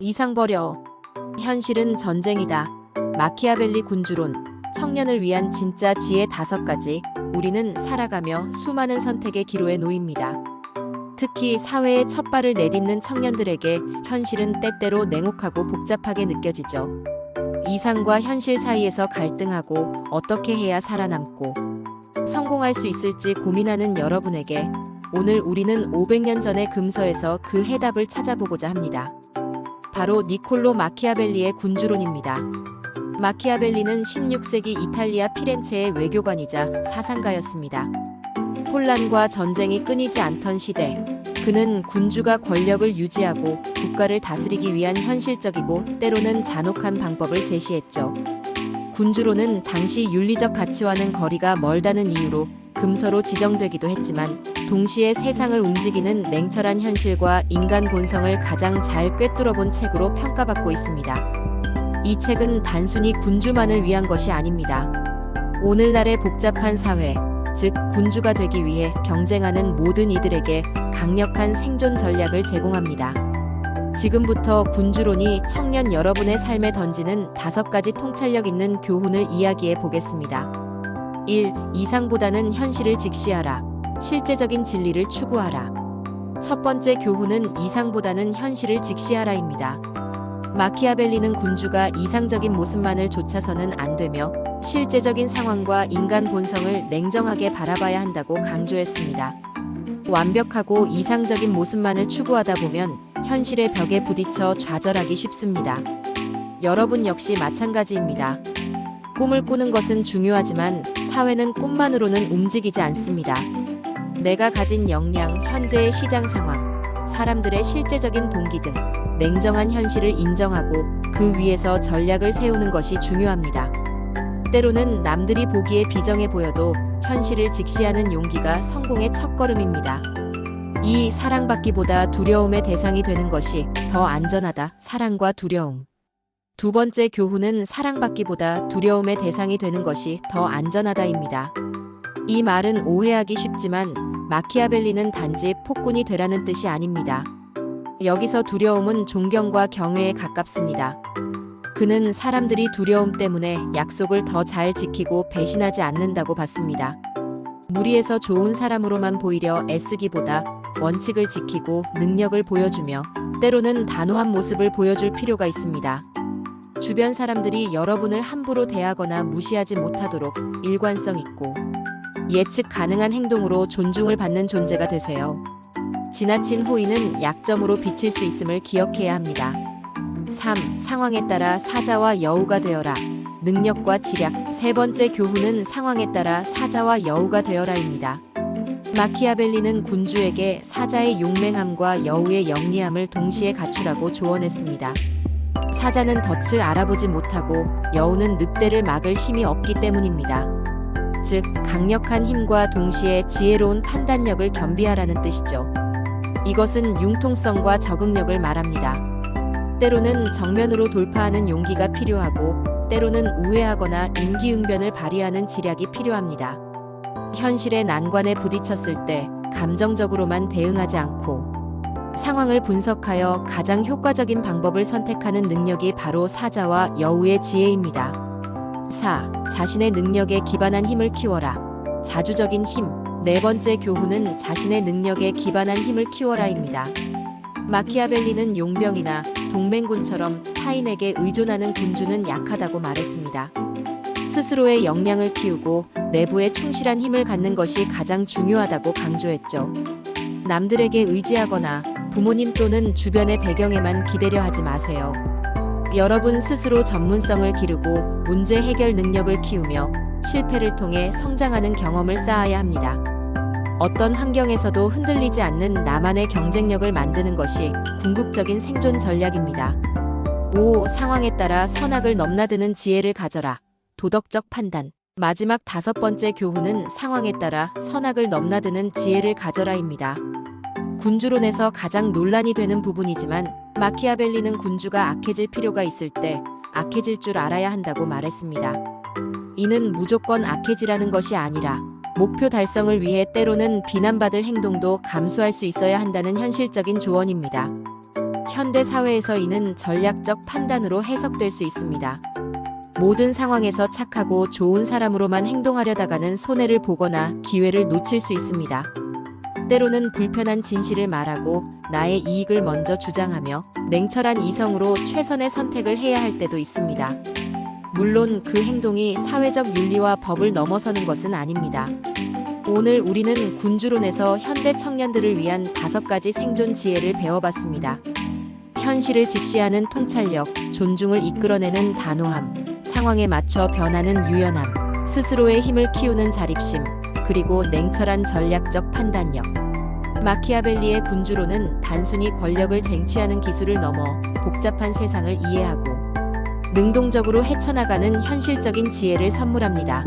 이상 버려. 현실은 전쟁이다. 마키아벨리 군주론. 청년을 위한 진짜 지혜 5가지. 우리는 살아가며 수많은 선택의 기로에 놓입니다. 특히 사회의 첫 발을 내딛는 청년들에게 현실은 때때로 냉혹하고 복잡하게 느껴지죠. 이상과 현실 사이에서 갈등하고 어떻게 해야 살아남고 성공할 수 있을지 고민하는 여러분에게 오늘 우리는 500년 전의 금서에서 그 해답을 찾아보고자 합니다. 바로 니콜로 마키아벨리의 군주론입니다. 마키아벨리는 16세기 이탈리아 피렌체의 외교관이자 사상가였습니다. 혼란과 전쟁이 끊이지 않던 시대, 그는 군주가 권력을 유지하고 국가를 다스리기 위한 현실적이고 때로는 잔혹한 방법을 제시했죠. 군주론은 당시 윤리적 가치와는 거리가 멀다는 이유로 금서로 지정되기도 했지만 동시에 세상을 움직이는 냉철한 현실과 인간 본성을 가장 잘 꿰뚫어본 책으로 평가받고 있습니다. 이 책은 단순히 군주만을 위한 것이 아닙니다. 오늘날의 복잡한 사회, 즉 군주가 되기 위해 경쟁하는 모든 이들에게 강력한 생존 전략을 제공합니다. 지금부터 군주론이 청년 여러분의 삶에 던지는 5가지 통찰력 있는 교훈을 이야기해 보겠습니다. 1. 이상보다는 현실을 직시하라. 실제적인 진리를 추구하라. 첫 번째 교훈은 이상보다는 현실을 직시하라입니다. 마키아벨리는 군주가 이상적인 모습만을 좇아서는 안 되며 실제적인 상황과 인간 본성을 냉정하게 바라봐야 한다고 강조했습니다. 완벽하고 이상적인 모습만을 추구하다 보면 현실의 벽에 부딪혀 좌절하기 쉽습니다. 여러분 역시 마찬가지입니다. 꿈을 꾸는 것은 중요하지만 사회는 꿈만으로는 움직이지 않습니다. 내가 가진 역량, 현재의 시장 상황, 사람들의 실제적인 동기 등 냉정한 현실을 인정하고 그 위에서 전략을 세우는 것이 중요합니다. 때로는 남들이 보기에 비정해 보여도 현실을 직시하는 용기가 성공의 첫걸음입니다. 2. 사랑받기보다 두려움의 대상이 되는 것이 더 안전하다. 사랑과 두려움. 두 번째 교훈은 사랑받기보다 두려움의 대상이 되는 것이 더 안전하다입니다. 이 말은 오해하기 쉽지만 마키아벨리는 단지 폭군이 되라는 뜻이 아닙니다. 여기서 두려움은 존경과 경외에 가깝습니다. 그는 사람들이 두려움 때문에 약속을 더 잘 지키고 배신하지 않는다고 봤습니다. 무리에서 좋은 사람으로만 보이려 애쓰기보다 원칙을 지키고 능력을 보여주며 때로는 단호한 모습을 보여줄 필요가 있습니다. 주변 사람들이 여러분을 함부로 대하거나 무시하지 못하도록 일관성 있고 예측 가능한 행동으로 존중을 받는 존재가 되세요. 지나친 호의는 약점으로 비칠 수 있음을 기억해야 합니다. 3. 상황에 따라 사자와 여우가 되어라. 능력과 지략. 세 번째 교훈은 상황에 따라 사자와 여우가 되어라입니다. 마키아벨리는 군주에게 사자의 용맹함과 여우의 영리함을 동시에 갖추라고 조언했습니다. 사자는 덫을 알아보지 못하고 여우는 늑대를 막을 힘이 없기 때문입니다. 즉, 강력한 힘과 동시에 지혜로운 판단력을 겸비하라는 뜻이죠. 이것은 융통성과 적응력을 말합니다. 때로는 정면으로 돌파하는 용기가 필요하고 때로는 우회하거나 임기응변을 발휘하는 지략이 필요합니다. 현실의 난관에 부딪혔을 때 감정적으로만 대응하지 않고 상황을 분석하여 가장 효과적인 방법을 선택하는 능력이 바로 사자와 여우의 지혜입니다. 4. 자신의 능력에 기반한 힘을 키워라. 자주적인 힘. 네 번째 교훈은 자신의 능력에 기반한 힘을 키워라입니다. 마키아벨리는 용병이나 동맹군처럼 타인에게 의존하는 군주는 약하다고 말했습니다. 스스로의 역량을 키우고 내부에 충실한 힘을 갖는 것이 가장 중요하다고 강조했죠. 남들에게 의지하거나 부모님 또는 주변의 배경에만 기대려 하지 마세요. 여러분 스스로 전문성을 기르고 문제 해결 능력을 키우며 실패를 통해 성장하는 경험을 쌓아야 합니다. 어떤 환경에서도 흔들리지 않는 나만의 경쟁력을 만드는 것이 궁극적인 생존 전략입니다. 5. 상황에 따라 선악을 넘나드는 지혜를 가져라. 도덕적 판단. 마지막 5번째 교훈은 상황에 따라 선악을 넘나드는 지혜를 가져라입니다. 군주론에서 가장 논란이 되는 부분이지만 마키아벨리는 군주가 악해질 필요가 있을 때 악해질 줄 알아야 한다고 말했습니다. 이는 무조건 악해지라는 것이 아니라 목표 달성을 위해 때로는 비난받을 행동도 감수할 수 있어야 한다는 현실적인 조언입니다. 현대 사회에서 이는 전략적 판단으로 해석될 수 있습니다. 모든 상황에서 착하고 좋은 사람으로만 행동하려다가는 손해를 보거나 기회를 놓칠 수 있습니다. 때로는 불편한 진실을 말하고 나의 이익을 먼저 주장하며 냉철한 이성으로 최선의 선택을 해야 할 때도 있습니다. 물론 그 행동이 사회적 윤리와 법을 넘어서는 것은 아닙니다. 오늘 우리는 군주론에서 현대 청년들을 위한 5가지 생존 지혜를 배워봤습니다. 현실을 직시하는 통찰력, 존중을 이끌어내는 단호함, 상황에 맞춰 변하는 유연함, 스스로의 힘을 키우는 자립심, 그리고 냉철한 전략적 판단력. 마키아벨리의 군주론은 단순히 권력을 쟁취하는 기술을 넘어 복잡한 세상을 이해하고 능동적으로 헤쳐나가는 현실적인 지혜를 선물합니다.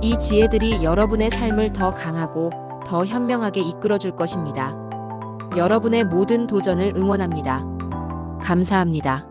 이 지혜들이 여러분의 삶을 더 강하고 더 현명하게 이끌어줄 것입니다. 여러분의 모든 도전을 응원합니다. 감사합니다.